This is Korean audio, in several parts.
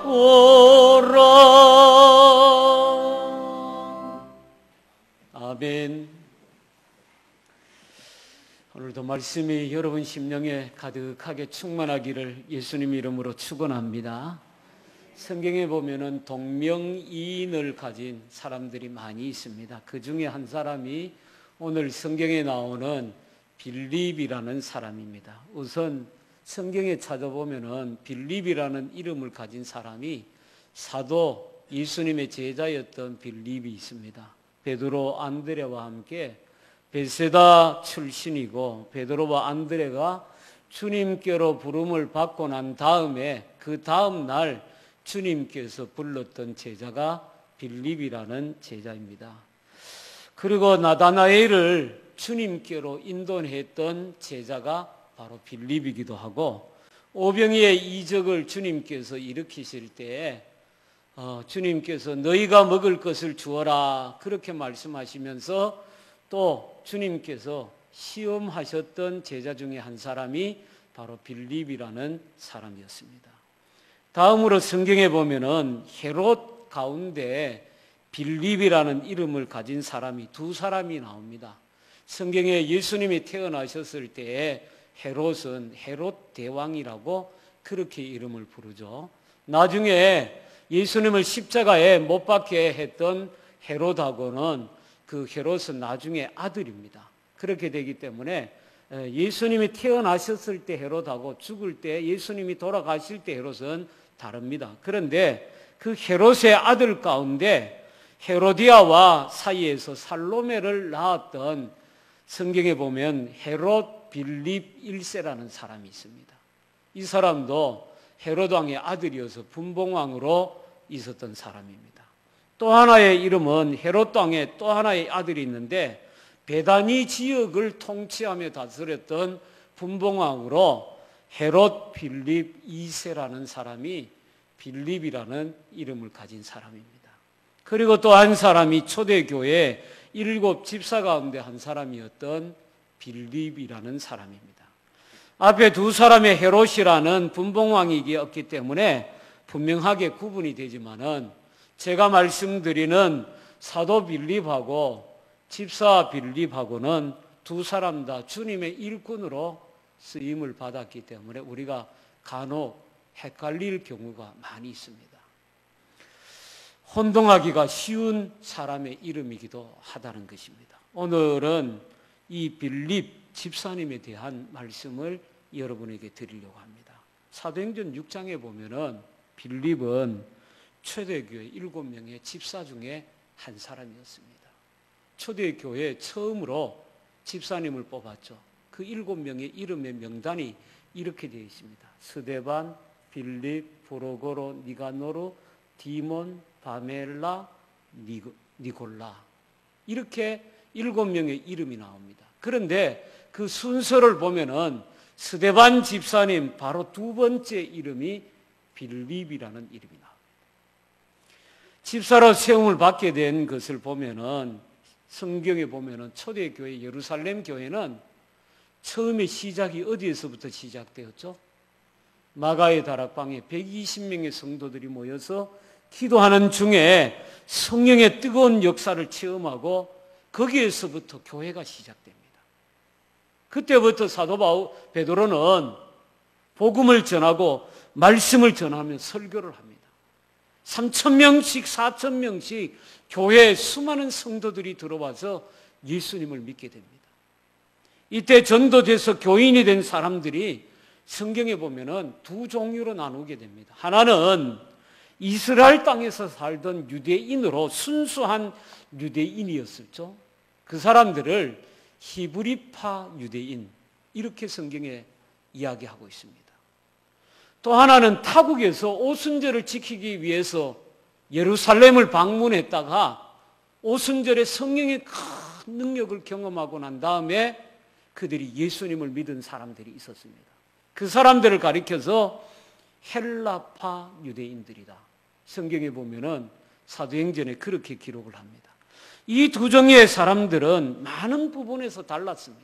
오라. 아멘. 오늘도 말씀이 여러분 심령에 가득하게 충만하기를 예수님 이름으로 축원합니다. 성경에 보면은 동명이인을 가진 사람들이 많이 있습니다. 그 중에 한 사람이 오늘 성경에 나오는 빌립이라는 사람입니다. 우선 성경에 찾아보면은 빌립이라는 이름을 가진 사람이 사도 예수님의 제자였던 빌립이 있습니다. 베드로, 안드레와 함께 베세다 출신이고, 베드로와 안드레가 주님께로 부름을 받고 난 다음에 그 다음 날 주님께서 불렀던 제자가 빌립이라는 제자입니다. 그리고 나다나엘을 주님께로 인도했던 제자가 바로 빌립이기도 하고, 오병이의 이적을 주님께서 일으키실 때에 주님께서 너희가 먹을 것을 주어라 그렇게 말씀하시면서 또 주님께서 시험하셨던 제자 중에 한 사람이 바로 빌립이라는 사람이었습니다. 다음으로 성경에 보면은 헤롯 가운데 빌립이라는 이름을 가진 사람이 두 사람이 나옵니다. 성경에 예수님이 태어나셨을 때에 헤롯은 헤롯 대왕이라고 그렇게 이름을 부르죠. 나중에 예수님을 십자가에 못 박게 했던 헤롯하고는 그 헤롯은 나중에 아들입니다. 그렇게 되기 때문에 예수님이 태어나셨을 때 헤롯하고 죽을 때 예수님이 돌아가실 때 헤롯은 다릅니다. 그런데 그 헤롯의 아들 가운데 헤로디아와 사이에서 살로메를 낳았던, 성경에 보면 헤롯 빌립 1세라는 사람이 있습니다. 이 사람도 헤롯 왕의 아들이어서 분봉왕으로 있었던 사람입니다. 또 하나의 이름은 헤롯 왕의 또 하나의 아들이 있는데 베다니 지역을 통치하며 다스렸던 분봉왕으로 헤롯 빌립 2세라는 사람이 빌립이라는 이름을 가진 사람입니다. 그리고 또 한 사람이 초대교회 7 집사 가운데 한 사람이었던 빌립이라는 사람입니다. 앞에 두 사람의 헤롯이라는 분봉왕이 없기 때문에 분명하게 구분이 되지만은 제가 말씀드리는 사도 빌립하고 집사 빌립하고는 두 사람 다 주님의 일꾼으로 쓰임을 받았기 때문에 우리가 간혹 헷갈릴 경우가 많이 있습니다. 혼동하기가 쉬운 사람의 이름이기도 하다는 것입니다. 오늘은 이 빌립 집사님에 대한 말씀을 여러분에게 드리려고 합니다. 사도행전 6장에 보면은 빌립은 초대교회 7명의 집사 중에 한 사람이었습니다. 초대교회 처음으로 집사님을 뽑았죠. 그 7명의 이름의 명단이 이렇게 되어 있습니다. 스데반, 빌립, 브로고로, 니가노르, 디몬, 바멜라, 니골라, 이렇게 7명의 이름이 나옵니다. 그런데 그 순서를 보면은 스데반 집사님 바로 두 번째 이름이 빌립이라는 이름이 나옵니다. 집사로 세움을 받게 된 것을 보면은 성경에 보면은 초대교회 예루살렘 교회는 처음에 시작이 어디에서부터 시작되었죠? 마가의 다락방에 120명의 성도들이 모여서 기도하는 중에 성령의 뜨거운 역사를 체험하고 거기에서부터 교회가 시작됩니다. 그때부터 사도 베드로는 복음을 전하고 말씀을 전하며 설교를 합니다. 3,000명씩 4,000명씩 교회에 수많은 성도들이 들어와서 예수님을 믿게 됩니다. 이때 전도돼서 교인이 된 사람들이 성경에 보면은 두 종류로 나누게 됩니다. 하나는 이스라엘 땅에서 살던 유대인으로 순수한 유대인이었었죠. 그 사람들을 히브리파 유대인, 이렇게 성경에 이야기하고 있습니다. 또 하나는 타국에서 오순절을 지키기 위해서 예루살렘을 방문했다가 오순절에 성령의 큰 능력을 경험하고 난 다음에 그들이 예수님을 믿은 사람들이 있었습니다. 그 사람들을 가리켜서 헬라파 유대인들이다. 성경에 보면은 사도행전에 그렇게 기록을 합니다. 이 두 종류의 사람들은 많은 부분에서 달랐습니다.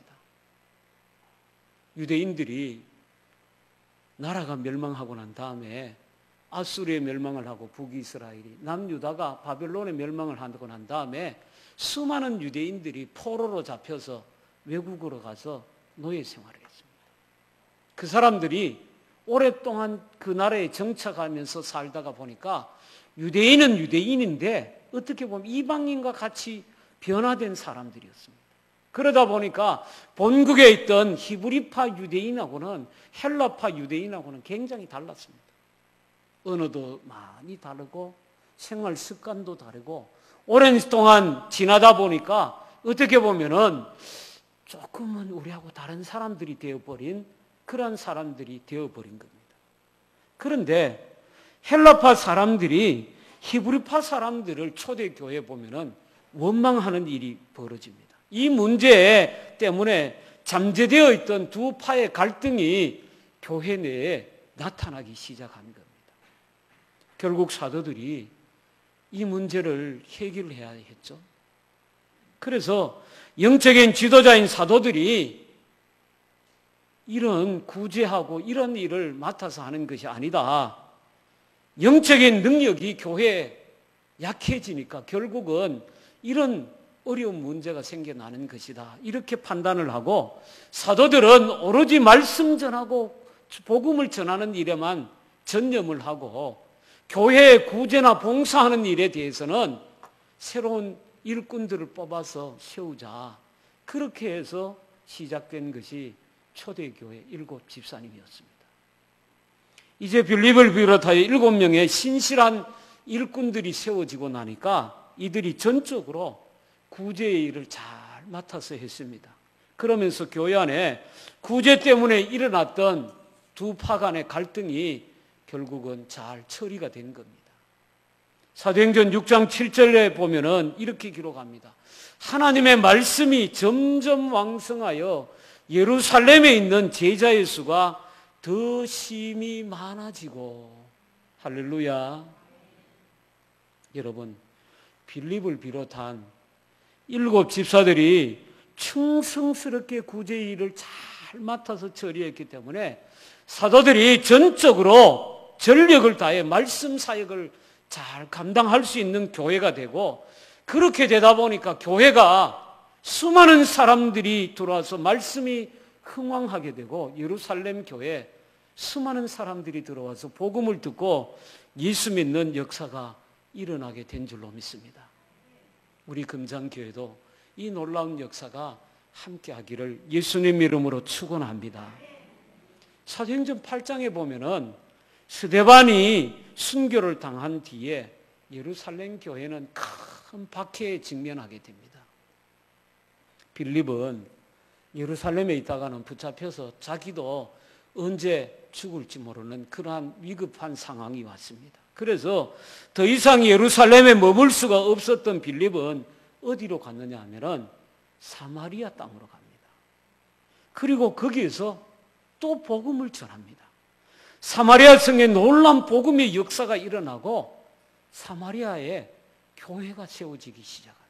유대인들이 나라가 멸망하고 난 다음에 아수르의 멸망을 하고 북이스라엘이, 남유다가 바벨론의 멸망을 하고 난 다음에 수많은 유대인들이 포로로 잡혀서 외국으로 가서 노예 생활을 했습니다. 그 사람들이 오랫동안 그 나라에 정착하면서 살다가 보니까 유대인은 유대인인데 어떻게 보면 이방인과 같이 변화된 사람들이었습니다. 그러다 보니까 본국에 있던 히브리파 유대인하고는 헬라파 유대인하고는 굉장히 달랐습니다. 언어도 많이 다르고 생활 습관도 다르고 오랜 동안 지나다 보니까 어떻게 보면은 조금은 우리하고 다른 사람들이 되어버린 그런 사람들이 되어버린 겁니다. 그런데 헬라파 사람들이 히브리파 사람들을 초대교회에 보면은 원망하는 일이 벌어집니다. 이 문제 때문에 잠재되어 있던 두 파의 갈등이 교회 내에 나타나기 시작한 겁니다. 결국 사도들이 이 문제를 해결해야 했죠. 그래서 영적인 지도자인 사도들이 이런 구제하고 이런 일을 맡아서 하는 것이 아니다. 영적인 능력이 교회에 약해지니까 결국은 이런 어려운 문제가 생겨나는 것이다. 이렇게 판단을 하고 사도들은 오로지 말씀 전하고 복음을 전하는 일에만 전념을 하고 교회의 구제나 봉사하는 일에 대해서는 새로운 일꾼들을 뽑아서 세우자. 그렇게 해서 시작된 것이 초대교회 7 집사님이었습니다. 이제 빌립을 비롯하여 7명의 신실한 일꾼들이 세워지고 나니까 이들이 전적으로 구제의 일을 잘 맡아서 했습니다. 그러면서 교회 안에 구제 때문에 일어났던 두 파 간의 갈등이 결국은 잘 처리가 된 겁니다. 사도행전 6장 7절에 보면은 이렇게 기록합니다. 하나님의 말씀이 점점 왕성하여 예루살렘에 있는 제자의 수가 더 심히 많아지고, 할렐루야. 여러분, 빌립을 비롯한 7 집사들이 충성스럽게 구제 일을 잘 맡아서 처리했기 때문에 사도들이 전적으로 전력을 다해 말씀 사역을 잘 감당할 수 있는 교회가 되고, 그렇게 되다 보니까 교회가 수많은 사람들이 들어와서 말씀이 흥왕하게 되고 예루살렘 교회에 수많은 사람들이 들어와서 복음을 듣고 예수 믿는 역사가 일어나게 된 줄로 믿습니다. 우리 금장교회도 이 놀라운 역사가 함께하기를 예수님 이름으로 축원합니다. 사도행전 8장에 보면은 스데반이 순교를 당한 뒤에 예루살렘 교회는 큰 박해에 직면하게 됩니다. 빌립은 예루살렘에 있다가는 붙잡혀서 자기도 언제 죽을지 모르는 그러한 위급한 상황이 왔습니다. 그래서 더 이상 예루살렘에 머물 수가 없었던 빌립은 어디로 갔느냐 하면은 사마리아 땅으로 갑니다. 그리고 거기에서 또 복음을 전합니다. 사마리아 성에 놀라운 복음의 역사가 일어나고 사마리아에 교회가 세워지기 시작합니다.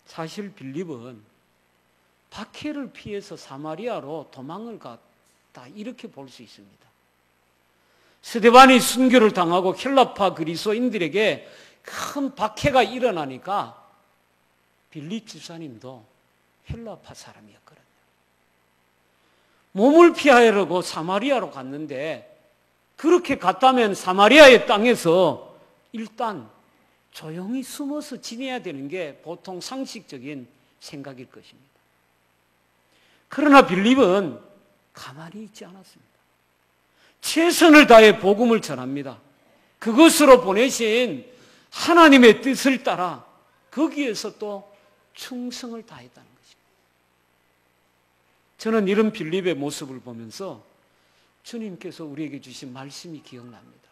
사실 빌립은 박해를 피해서 사마리아로 도망을 갔다, 이렇게 볼 수 있습니다. 스데반이 순교를 당하고 헬라파 그리스도인들에게 큰 박해가 일어나니까 빌립 집사님도 헬라파 사람이었거든요. 몸을 피하려고 사마리아로 갔는데, 그렇게 갔다면 사마리아의 땅에서 일단 조용히 숨어서 지내야 되는 게 보통 상식적인 생각일 것입니다. 그러나 빌립은 가만히 있지 않았습니다. 최선을 다해 복음을 전합니다. 그것으로 보내신 하나님의 뜻을 따라 거기에서 또 충성을 다했다는 것입니다. 저는 이런 빌립의 모습을 보면서 주님께서 우리에게 주신 말씀이 기억납니다.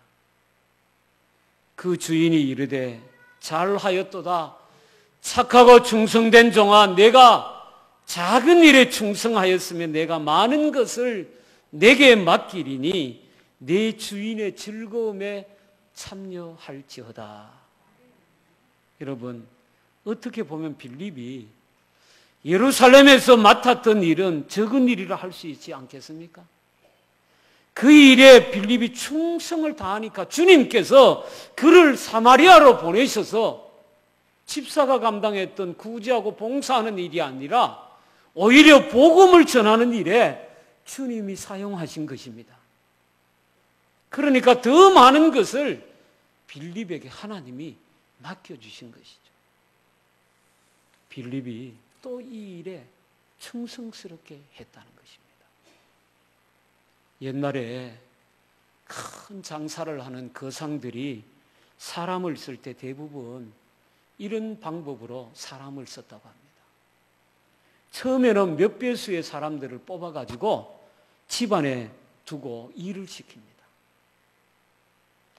그 주인이 이르되 잘하였도다 착하고 충성된 종아, 내가 작은 일에 충성하였으면 내가 많은 것을 내게 맡기리니 내 주인의 즐거움에 참여할지어다. 여러분, 어떻게 보면 빌립이 예루살렘에서 맡았던 일은 적은 일이라 할 수 있지 않겠습니까? 그 일에 빌립이 충성을 다하니까 주님께서 그를 사마리아로 보내셔서 집사가 감당했던 구제하고 봉사하는 일이 아니라 오히려 복음을 전하는 일에 주님이 사용하신 것입니다. 그러니까 더 많은 것을 빌립에게 하나님이 맡겨주신 것이죠. 빌립이 또 이 일에 충성스럽게 했다는 것입니다. 옛날에 큰 장사를 하는 거상들이 사람을 쓸 때 대부분 이런 방법으로 사람을 썼다고 합니다. 처음에는 몇 배수의 사람들을 뽑아가지고 집안에 두고 일을 시킵니다.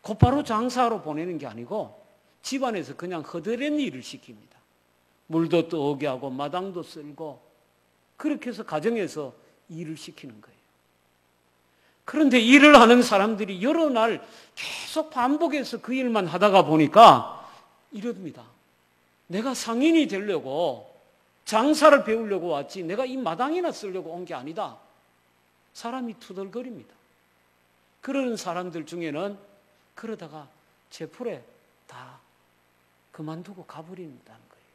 곧바로 장사하러 보내는 게 아니고 집안에서 그냥 허드렛 일을 시킵니다. 물도 떠오게 하고 마당도 쓸고 그렇게 해서 가정에서 일을 시키는 거예요. 그런데 일을 하는 사람들이 여러 날 계속 반복해서 그 일만 하다가 보니까 이럽니다. 내가 상인이 되려고 장사를 배우려고 왔지 내가 이 마당이나 쓰려고 온 게 아니다. 사람이 투덜거립니다. 그러는 사람들 중에는 그러다가 제풀에 다 그만두고 가버린다는 거예요.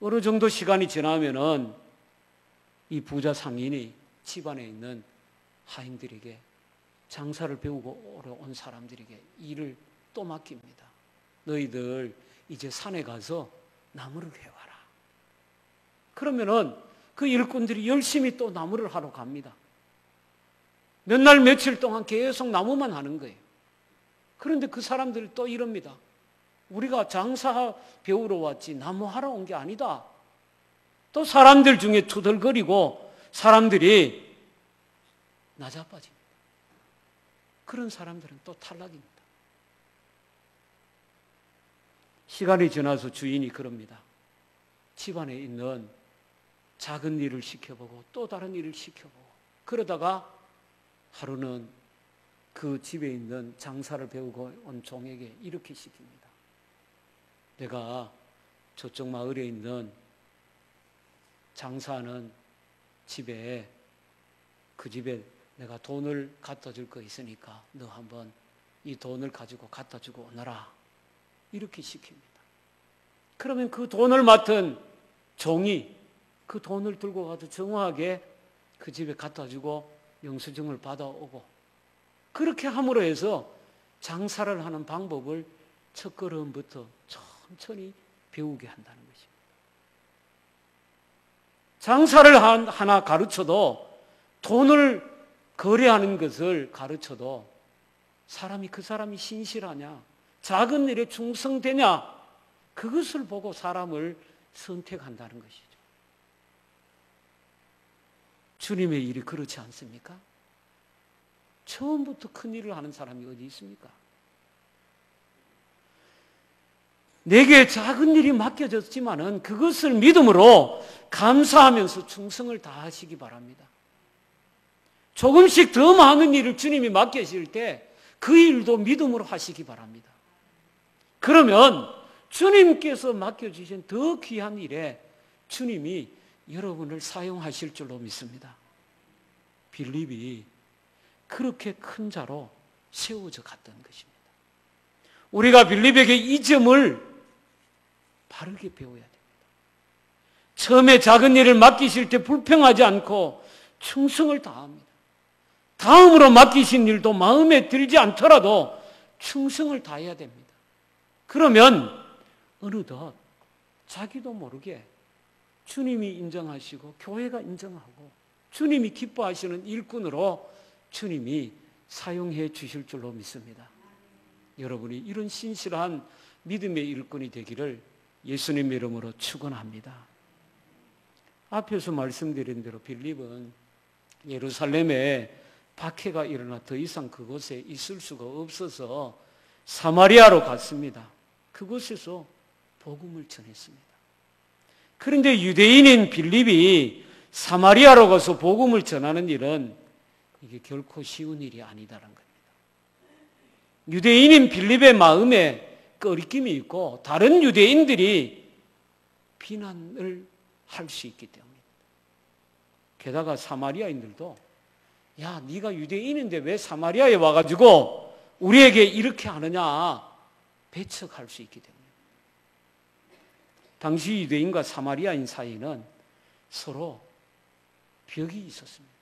어느 정도 시간이 지나면은 이 부자 상인이 집안에 있는 하인들에게 장사를 배우고 온 사람들에게 일을 또 맡깁니다. 너희들 이제 산에 가서 나무를 해와라. 그러면은 그 일꾼들이 열심히 또 나무를 하러 갑니다. 몇 날 며칠 동안 계속 나무만 하는 거예요. 그런데 그 사람들이 또 이럽니다. 우리가 장사 배우러 왔지 나무 하러 온 게 아니다. 또 사람들 중에 투덜거리고 사람들이 나자빠집니다. 그런 사람들은 또 탈락입니다. 시간이 지나서 주인이 그럽니다. 집안에 있는 작은 일을 시켜보고 또 다른 일을 시켜보고 그러다가 하루는 그 집에 있는 장사를 배우고 온 종에게 이렇게 시킵니다. 내가 저쪽 마을에 있는 장사하는 집에 그 집에 내가 돈을 갖다 줄 거 있으니까 너 한번 이 돈을 가지고 갖다 주고 오너라. 이렇게 시킵니다. 그러면 그 돈을 맡은 종이 그 돈을 들고 가서 정확하게 그 집에 갖다 주고 영수증을 받아오고 그렇게 함으로 해서 장사를 하는 방법을 첫걸음부터 천천히 배우게 한다는 것입니다. 장사를 하나 가르쳐도 돈을 거래하는 것을 가르쳐도 그 사람이 신실하냐, 작은 일에 충성되냐, 그것을 보고 사람을 선택한다는 것이죠. 주님의 일이 그렇지 않습니까? 처음부터 큰 일을 하는 사람이 어디 있습니까? 내게 작은 일이 맡겨졌지만은 그것을 믿음으로 감사하면서 충성을 다하시기 바랍니다. 조금씩 더 많은 일을 주님이 맡기실 때 그 일도 믿음으로 하시기 바랍니다. 그러면 주님께서 맡겨주신 더 귀한 일에 주님이 여러분을 사용하실 줄로 믿습니다. 빌립이 그렇게 큰 자로 세워져 갔던 것입니다. 우리가 빌립에게 이 점을 바르게 배워야 됩니다. 처음에 작은 일을 맡기실 때 불평하지 않고 충성을 다합니다. 다음으로 맡기신 일도 마음에 들지 않더라도 충성을 다해야 됩니다. 그러면 어느덧 자기도 모르게 주님이 인정하시고 교회가 인정하고 주님이 기뻐하시는 일꾼으로 주님이 사용해 주실 줄로 믿습니다. 여러분이 이런 신실한 믿음의 일꾼이 되기를 예수님 이름으로 축원합니다. 앞에서 말씀드린 대로 빌립은 예루살렘에 박해가 일어나 더 이상 그곳에 있을 수가 없어서 사마리아로 갔습니다. 그곳에서 복음을 전했습니다. 그런데 유대인인 빌립이 사마리아로 가서 복음을 전하는 일은 이게 결코 쉬운 일이 아니다라는 겁니다. 유대인인 빌립의 마음에 꺼리낌이 있고 다른 유대인들이 비난을 할 수 있기 때문입니다. 게다가 사마리아인들도 야, 네가 유대인인데 왜 사마리아에 와가지고 우리에게 이렇게 하느냐 배척할 수 있기 때문에. 당시 유대인과 사마리아인 사이에는 서로 벽이 있었습니다.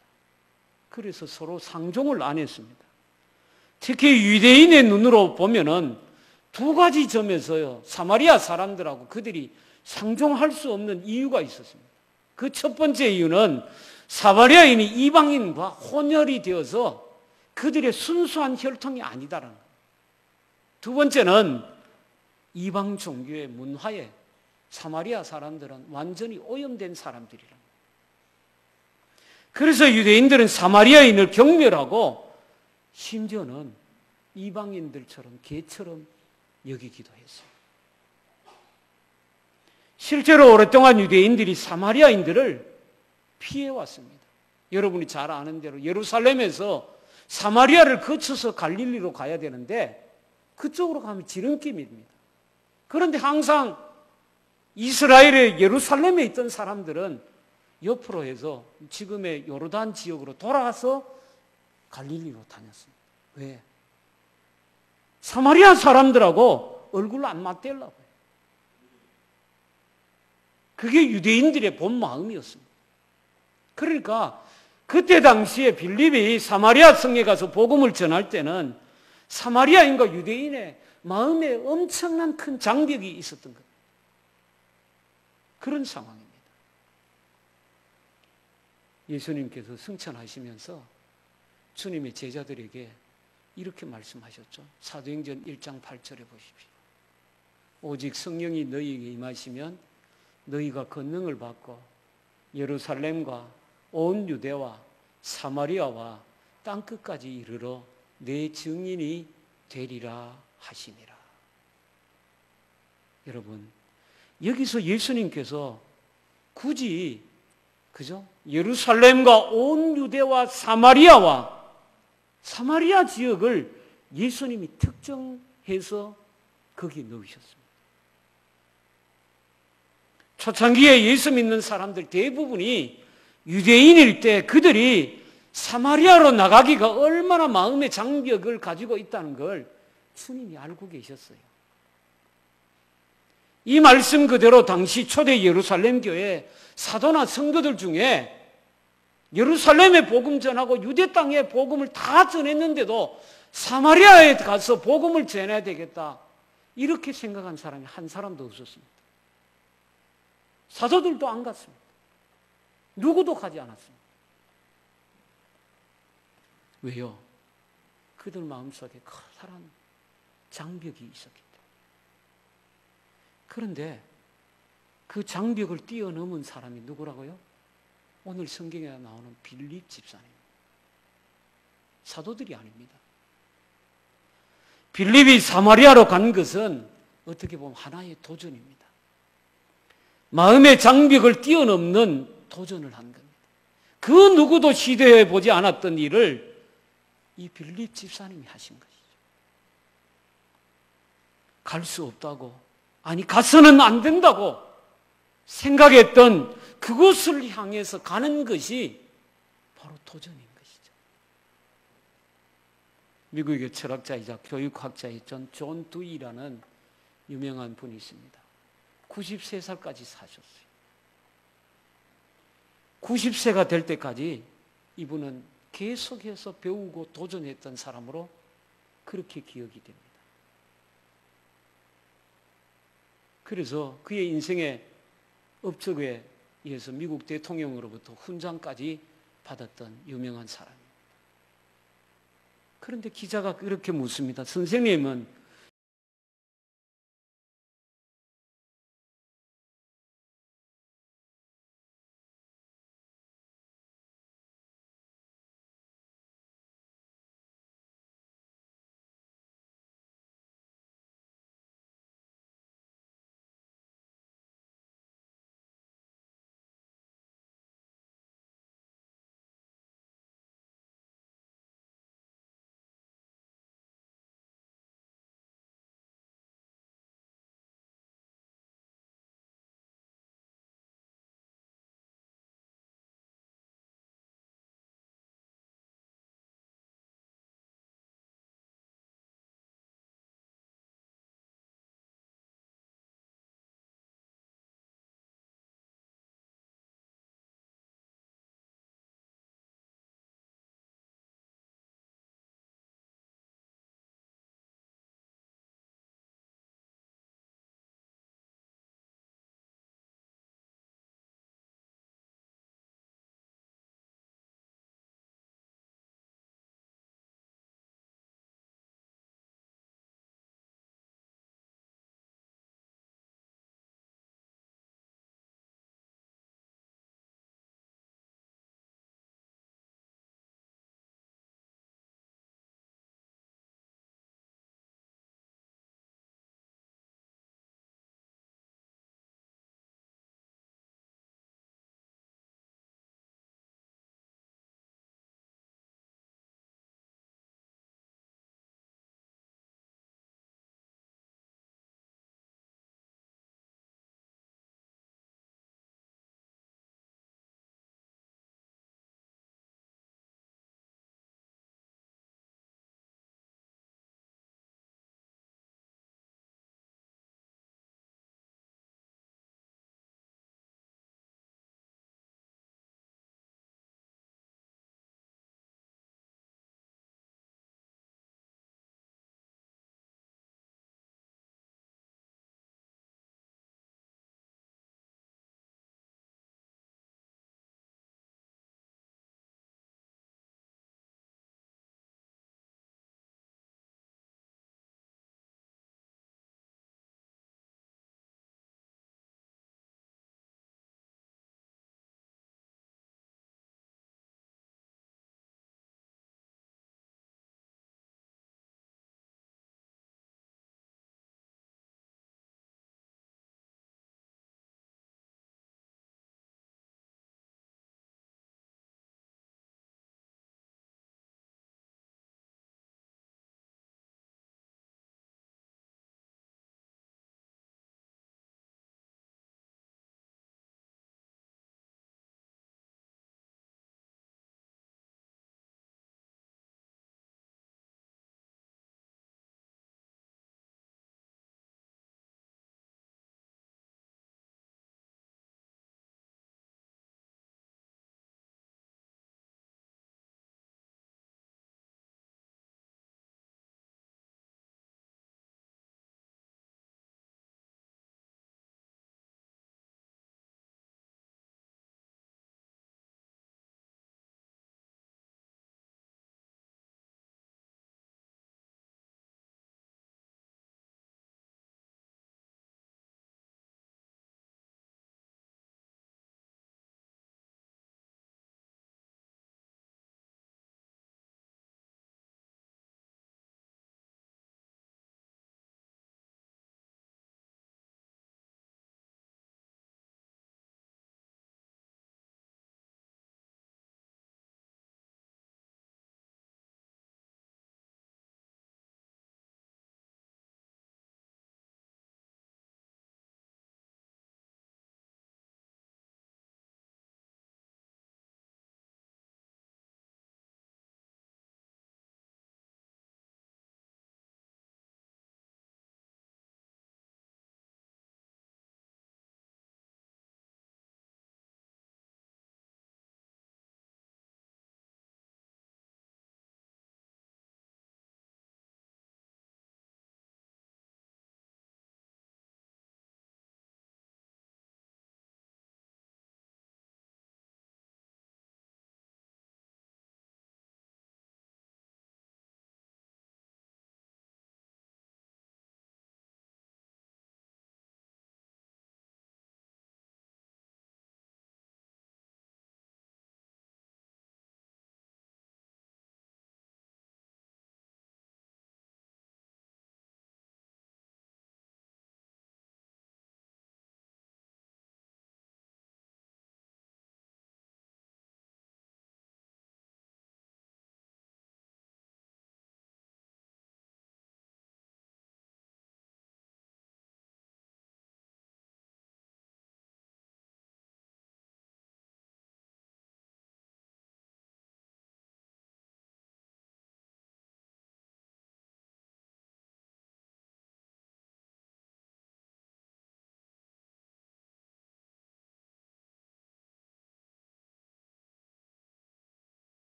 그래서 서로 상종을 안 했습니다. 특히 유대인의 눈으로 보면은 두 가지 점에서요, 사마리아 사람들하고 그들이 상종할 수 없는 이유가 있었습니다. 그 첫 번째 이유는 사마리아인이 이방인과 혼혈이 되어서 그들의 순수한 혈통이 아니다라는 거예요. 두 번째는 이방 종교의 문화에 사마리아 사람들은 완전히 오염된 사람들이라는 거예요. 그래서 유대인들은 사마리아인을 경멸하고 심지어는 이방인들처럼 개처럼 여기기도 했어요. 실제로 오랫동안 유대인들이 사마리아인들을 피해왔습니다. 여러분이 잘 아는 대로 예루살렘에서 사마리아를 거쳐서 갈릴리로 가야 되는데 그쪽으로 가면 지름길입니다. 그런데 항상 이스라엘의 예루살렘에 있던 사람들은 옆으로 해서 지금의 요르단 지역으로 돌아가서 갈릴리로 다녔습니다. 왜? 사마리아 사람들하고 얼굴 안 맞대려고요. 그게 유대인들의 본 마음이었습니다. 그러니까 그때 당시에 빌립이 사마리아 성에 가서 복음을 전할 때는 사마리아인과 유대인의 마음에 엄청난 큰 장벽이 있었던 거예요. 그런 상황입니다. 예수님께서 승천하시면서 주님의 제자들에게 이렇게 말씀하셨죠. 사도행전 1장 8절에 보십시오. 오직 성령이 너희에게 임하시면 너희가 권능을 받고 예루살렘과 온 유대와 사마리아와 땅끝까지 이르러 내 증인이 되리라 하시니라. 여러분, 여기서 예수님께서 굳이 그죠? 예루살렘과 온 유대와 사마리아 지역을 예수님이 특정해서 거기에 넣으셨습니다. 초창기에 예수 믿는 사람들 대부분이 유대인일 때 그들이 사마리아로 나가기가 얼마나 마음의 장벽을 가지고 있다는 걸 주님이 알고 계셨어요. 이 말씀 그대로 당시 초대 예루살렘 교회 사도나 성도들 중에 예루살렘에 복음 전하고 유대 땅에 복음을 다 전했는데도 사마리아에 가서 복음을 전해야 되겠다, 이렇게 생각한 사람이 한 사람도 없었습니다. 사도들도 안 갔습니다. 누구도 가지 않았습니다. 왜요? 그들 마음속에 커다란 장벽이 있었기 때문에. 그런데 그 장벽을 뛰어넘은 사람이 누구라고요? 오늘 성경에 나오는 빌립 집사님. 사도들이 아닙니다. 빌립이 사마리아로 간 것은 어떻게 보면 하나의 도전입니다. 마음의 장벽을 뛰어넘는 도전을 한 겁니다. 그 누구도 시도해 보지 않았던 일을 이 빌립 집사님이 하신 것이죠. 갈 수 없다고, 아니 가서는 안 된다고 생각했던 그곳을 향해서 가는 것이 바로 도전인 것이죠. 미국의 철학자이자 교육학자였던 존 두이라는 유명한 분이 있습니다. 93살까지 사셨어요. 90세가 될 때까지 이분은 계속해서 배우고 도전했던 사람으로 그렇게 기억이 됩니다. 그래서 그의 인생의 업적에 의해서 미국 대통령으로부터 훈장까지 받았던 유명한 사람입니다. 그런데 기자가 그렇게 묻습니다. 선생님은